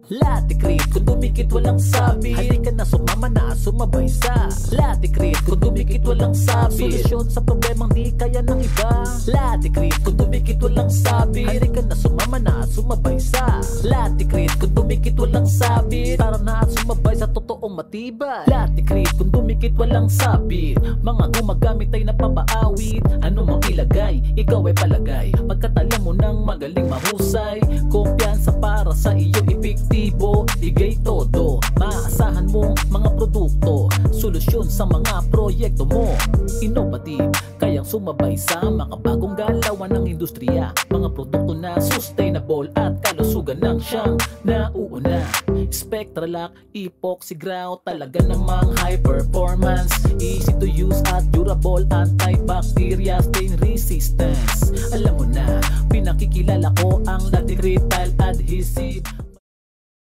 Laticrete, kung dumikit walang sabi. Halika na sumama na, sumabay sa Laticrete, kung dumikit walang sabi. Solusyon sa problemang di kaya ng iba. Laticrete, kung dumikit walang sabi. Halika na sumama na, sumabay sa Laticrete, kung dumikit walang sabi. Tara na at sumabay sa totoong matibay. Laticrete, kung dumikit walang sabi. Mga gumagamit ay napapaawit. Ano mang ilagay, ikaw ay palagay. Pagkatala mo ng magaling mahusay. Kumpiyansa para sa iyo epektibo. Bigay todo, maasahan mong mga produkto. Solusyon sa mga proyekto mo. Innovative, kayang sumabay sa makabagong galawan ng industriya. Mga produkto na sustainable at kalusugan ng siyang nauuna. Spectralock, epoxy grout, talaga namang high performance. Easy to use at durable, antibacteria, stain resistance. Alam mo na, pinakikilala ko ang Laticrete Tile Adhesive.